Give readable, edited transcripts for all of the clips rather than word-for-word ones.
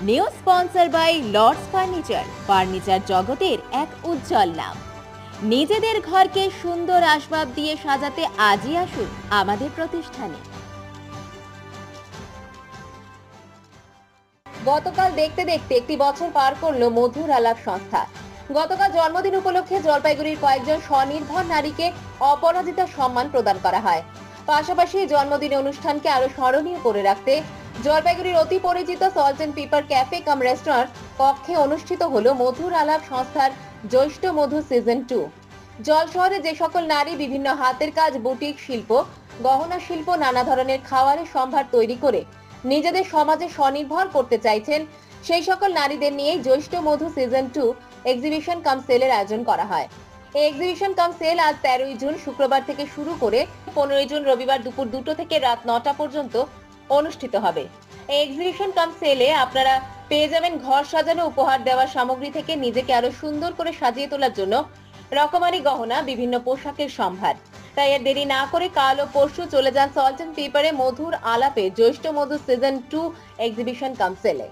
New sponsor by Lords furniture জগতের এক উজ্জ্বল নাম। নিজেদের ঘরকে সুন্দর আসবাব দিয়ে সাজাতে আজই আসুন আমাদের প্রতিষ্ঠানে। গতকাল দেখতে দেখতে একটি বছর পার করলো মধুর আলাপ সংস্থা। গতকাল জন্মদিন উপলক্ষে জলপাইগুড়ির কয়েকজন স্বনির্ভর নারীকে অপরাজিতা সম্মান প্রদান করা হয়। পাশাপাশি জন্মদিন অনুষ্ঠানকে আরো স্মরণীয় করে রাখতে জলপাইগুড়ির অতি পরিচিত salt and pepper cafe cum restaurant কক্ষে অনুষ্ঠিত হলো মধুর আলাপ সংস্থার জ্যৈষ্ঠ মধু সিজন 2। জল শহরে যে সকল নারী বিভিন্ন হাতের কাজ, বুটিক শিল্প, গহনা শিল্প, নানা ধরনের খাবারের সম্ভার তৈরি করে নিজেদের সমাজে স্বনির্ভর করতে চাইছেন, সেই সকল নারীদের নিয়ে জ্যৈষ্ঠ মধু সিজন 2 এক্সিবিশন কাম সেলের আয়োজন করা হয়। এই এক্সিবিশন কাম সেল আজ 13ই জুন শুক্রবার থেকে শুরু করে 15ই জুন রবিবার দুপুর 2টো থেকে রাত 9টা পর্যন্ত অনুষ্ঠিত হবে। এই এক্সিবিশন কাম সেলে আপনারা পেয়ে যাবেন ঘর সাজানো, উপহার দেওয়ার সামগ্রী থেকে নিজেকে আরো সুন্দর করে সাজিয়ে তোলার জন্য রকমারি গহনা, বিভিন্ন পোশাকের সম্ভার। তাই আর দেরি না করে কাল ও পরশু চলে যান সল্ট এন্ড পেপারে মধুর আলাপে জ্যৈষ্ঠ মধু সিজন 2 এক্সিবিশন কাম সেলে।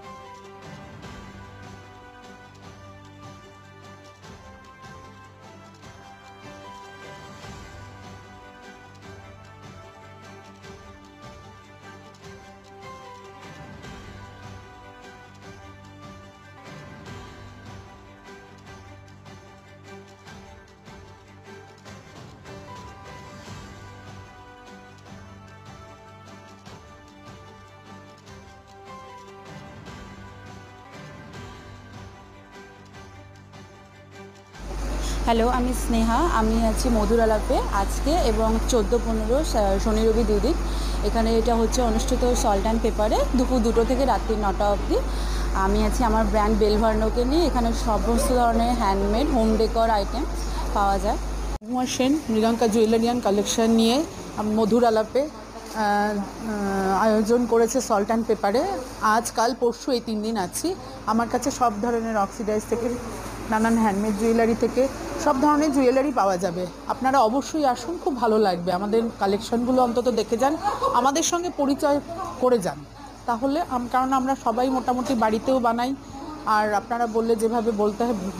হ্যালো, আমি স্নেহা। আমি আছি মধুর আলাপে আজকে এবং 14-15 শনি রবি 2 দিন। এখানে এটা হচ্ছে অনুষ্ঠিত সল্ট অ্যান্ড পেপারে দুপুর 2টো থেকে রাত্রি 9টা অবধি। আমি আছি আমার ব্র্যান্ড বেলভার্নোকে নিয়ে। এখানে সমস্ত ধরনের হ্যান্ডমেড হোম ডেকর আইটেম পাওয়া যায়। কুমার সেন মৃগাঙ্কা জুয়েলারিয়ান কালেকশন নিয়ে মধুর আলাপে আয়োজন করেছে সল্ট অ্যান্ড পেপারে। আজ কাল পরশু এই 3 দিন আছি। আমার কাছে সব ধরনের অক্সিডাইজ থেকে নানান হ্যান্ডমেড জুয়েলারি থেকে সব ধরনের জুয়েলারি পাওয়া যাবে। আপনারা অবশ্যই আসুন, খুব ভালো লাগবে। আমাদের কালেকশনগুলো অন্তত দেখে যান, আমাদের সঙ্গে পরিচয় করে যান। তাহলে কারণ আমরা সবাই মোটামুটি বাড়িতেও বানাই, আর আপনারা বললে যেভাবে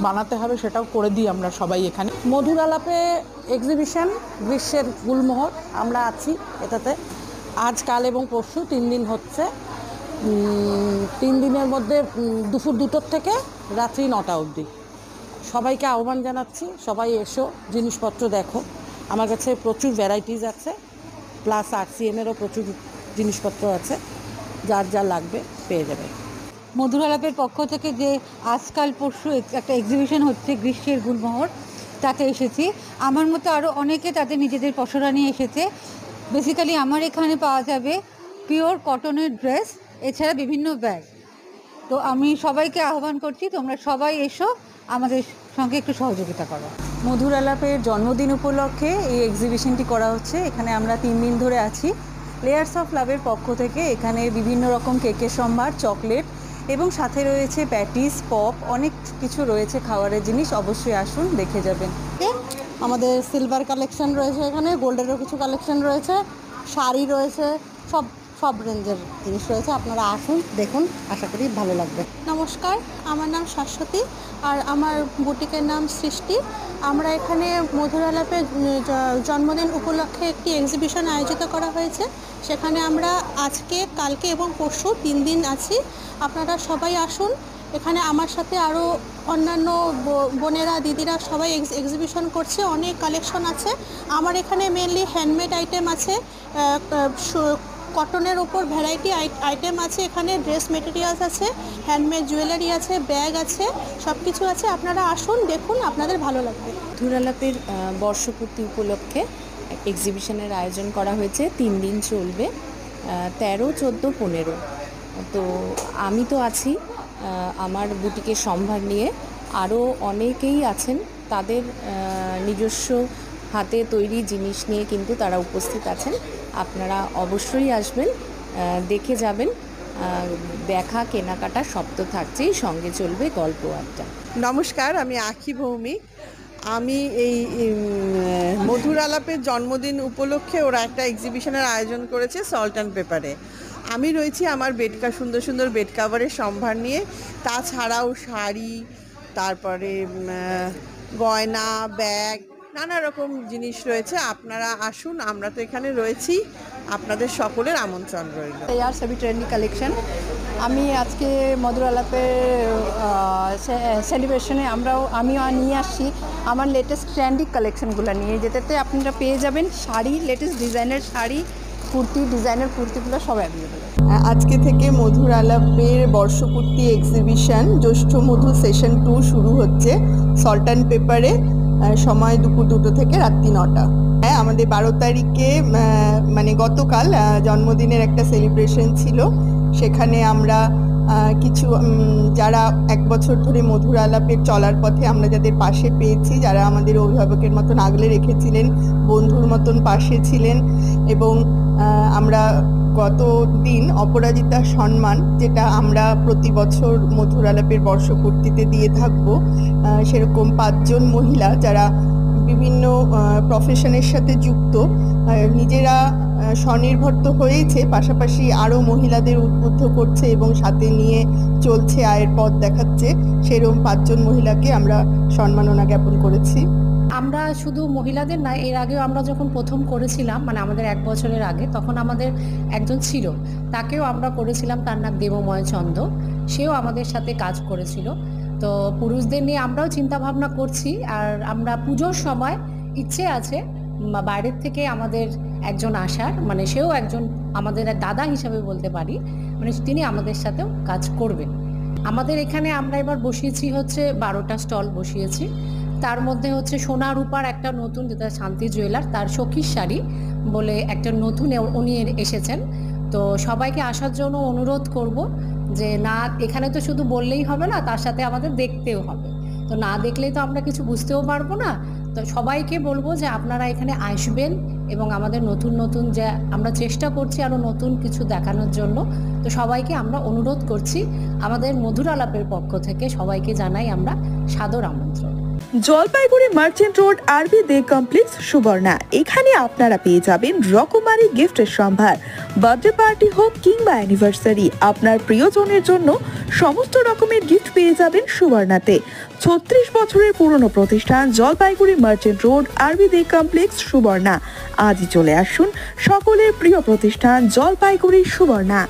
বানাতে হবে সেটাও করে দিই আমরা সবাই এখানে। মধুর আলাপে এক্সিবিশন গ্রীষ্মের গুলমোহর আমরা আছি এটাতে। আজ কাল এবং পরশু 3 দিন হচ্ছে। 3 দিনের মধ্যে দুপুর 2টোর থেকে রাত্রি 9টা অবধি। সবাইকে আহ্বান জানাচ্ছি, সবাই এসো, জিনিসপত্র দেখো। আমার কাছে প্রচুর ভ্যারাইটিস আছে, প্লাস RCMেরও প্রচুর জিনিসপত্র আছে, যার যা লাগবে পেয়ে যাবে। মধুর আলাপের পক্ষ থেকে যে আজকাল পরশু একটা এক্সিবিশন হচ্ছে গ্রীষ্মের গুলমোহর, তাতে এসেছি। আমার মতো আরও অনেকে তাদের নিজেদের পসরা নিয়ে এসেছে। বেসিক্যালি আমার এখানে পাওয়া যাবে পিওর কটনের ড্রেস, এছাড়া বিভিন্ন ব্যাগ। তো আমি সবাইকে আহ্বান করছি, তোমরা সবাই এসো, আমাদের সঙ্গে একটু সহযোগিতা করো। মধুর আলাপের জন্মদিন উপলক্ষে এই এক্সিবিশনটি করা হচ্ছে। এখানে আমরা 3 দিন ধরে আছি। লেয়ার্স অফ লাভের পক্ষ থেকে এখানে বিভিন্ন রকম কেকের সম্ভার, চকলেট এবং সাথে রয়েছে প্যাটিস, পপ, অনেক কিছু রয়েছে খাবারের জিনিস। অবশ্যই আসুন, দেখে যাবেন। আমাদের সিলভার কালেকশন রয়েছে, এখানে গোল্ডেরও কিছু কালেকশন রয়েছে, শাড়ি রয়েছে, সব রেঞ্জের জিনিস রয়েছে। আপনারা আসুন, দেখুন, আশা করি ভালো লাগবে। নমস্কার, আমার নাম শাশ্বতী আর আমার বুটিকের নাম সৃষ্টি। আমরা এখানে মধুর আলাপে জন্মদিন উপলক্ষে একটি এক্সিবিশন আয়োজিত করা হয়েছে। সেখানে আমরা আজকে, কালকে এবং পরশু 3 দিন আছি। আপনারা সবাই আসুন। এখানে আমার সাথে আরও অন্যান্য বোনেরা, দিদিরা সবাই এক্সিবিশন করছে, অনেক কালেকশন আছে। আমার এখানে মেনলি হ্যান্ডমেড আইটেম আছে, কটনের ওপর ভ্যারাইটি আইটেম আছে, এখানে ড্রেস মেটেরিয়ালস আছে, হ্যান্ডমেড জুয়েলারি আছে, ব্যাগ আছে, সব কিছু আছে। আপনারা আসুন, দেখুন, আপনাদের ভালো লাগবে। মধুর আলাপের বর্ষপূর্তি উপলক্ষে এক্সিবিশনের আয়োজন করা হয়েছে। 3 দিন চলবে, 13, 14, 15। তো আমি তো আছি আমার বুটিকের সম্ভার নিয়ে। আরও অনেকেই আছেন, তাদের নিজস্ব হাতে তৈরি জিনিস নিয়ে কিন্তু তারা উপস্থিত আছেন। আপনারা অবশ্যই আসবেন, দেখে যাবেন। দেখা, কেনাকাটা সব তো থাকছেই, সঙ্গে চলবে গল্প আড্ডা। নমস্কার, আমি আখি ভৌমিক। আমি এই মধুর আলাপের জন্মদিন উপলক্ষে ওরা একটা এক্সিবিশনের আয়োজন করেছে সল্ট অ্যান্ড পেপারে। আমি রয়েছি আমার সুন্দর সুন্দর বেড কাভারের সম্ভার নিয়ে। তাছাড়াও শাড়ি, তারপরে গয়না, ব্যাগ, নানা রকম জিনিস রয়েছে। আপনারা আসুন, আমরা তো এখানে রয়েছি, আপনাদের সকলের আমন্ত্রণ রইল। यार सभी ट्रेंडी कलेक्शन আমি আজকে মধুর আলাপের সেলিব্রেশনে আমিও নিয়ে আসছি আমার লেটেস্ট ট্রেন্ডি কালেকশনগুলো নিয়ে, যেটাতে আপনারা পেয়ে যাবেন শাড়ি, লেটেস্ট ডিজাইনের শাড়ি, কুর্তি, ডিজাইনের কুর্তিগুলো সব অ্যাভেলেবেল। আজকে থেকে মধুর আলাপের বর্ষপূর্তি এক্সিবিশন জ্যৈষ্ঠ মধু সেশন 2 শুরু হচ্ছে সল্ট অ্যান্ড পেপারে। সময় দুপুর 2টো থেকে রাত্রি 9টা। হ্যাঁ, আমাদের 12 তারিখে মানে গতকাল জন্মদিনের একটা সেলিব্রেশন ছিল। সেখানে আমরা কিছু যারা 1 বছর ধরে মধুর আলাপের চলার পথে আমরা যাদের পাশে পেয়েছি, যারা আমাদের অভিভাবকের মতন আগলে রেখেছিলেন, বন্ধুর মতন পাশে ছিলেন, এবং আমরা গত দিন অপরাজিতা সম্মান, যেটা আমরা প্রতি বছর মধুর আলাপের বর্ষপূর্তিতে দিয়ে থাকব, সেরকম 5 জন মহিলা যারা বিভিন্ন প্রফেশনের সাথে যুক্ত, নিজেরা স্বনির্ভর তো হয়েছে, পাশাপাশি আরও মহিলাদের উদ্বুদ্ধ করছে এবং সাথে নিয়ে চলছে, আয়ের পথ দেখাচ্ছে। সেরকম 5 জন মহিলাকে আমরা সম্মাননা জ্ঞাপন করেছি। আমরা শুধু মহিলাদের না, এর আগেও আমরা যখন প্রথম করেছিলাম, মানে আমাদের 1 বছরের আগে, তখন আমাদের একজন ছিল, তাকেও আমরা করেছিলাম, তার নাম দেবময় চন্দ, সেও আমাদের সাথে কাজ করেছিল। তো পুরুষদের নিয়ে আমরাও চিন্তা ভাবনা করছি। আর আমরা পুজোর সময় ইচ্ছে আছে বাইরের থেকে আমাদের একজন আসার, মানে সেও একজন আমাদের দাদা হিসাবে বলতে পারি, মানে তিনি আমাদের সাথেও কাজ করবেন। আমাদের এখানে আমরা এবার বসিয়েছি হচ্ছে 12টা স্টল বসিয়েছি। তার মধ্যে হচ্ছে সোনা রূপার একটা নতুন, যেটা শান্তি জুয়েলার, তার সখীর শাড়ি বলে একটা নতুন উনি এসেছেন। তো সবাইকে আসার জন্য অনুরোধ করব যে না, এখানে তো শুধু বললেই হবে না, তার সাথে আমাদের দেখতেও হবে। তো না দেখলেই তো আমরা কিছু বুঝতেও পারবো না। তো সবাইকে বলবো যে আপনারা এখানে আসবেন এবং আমাদের নতুন নতুন যে আমরা চেষ্টা করছি আরও নতুন কিছু দেখানোর জন্য। তো সবাইকে আমরা অনুরোধ করছি, আমাদের মধুর আলাপের পক্ষ থেকে সবাইকে জানাই আমরা সাদর আমন্ত্রণ। জলপাইগুড়ি মার্চেন্ট রোড আরবি দে কমপ্লেক্স সুবর্ণা। এখানে আপনারা পেয়ে যাবেন রকমারি গিফটের সম্ভার। বার্থডে পার্টি হোক কিংবা অ্যানিভার্সারি, আপনার প্রিয়জনের জন্য সমস্ত রকমের গিফট পেয়ে যাবেন সুবর্ণাতে। 36 বছরের পুরনো প্রতিষ্ঠান জলপাইগুড়ি মার্চেন্ট রোড আরবি দে কমপ্লেক্স সুবর্ণা। আজই চলে আসুন সকলের প্রিয় প্রতিষ্ঠান জলপাইগুড়ি সুবর্ণা।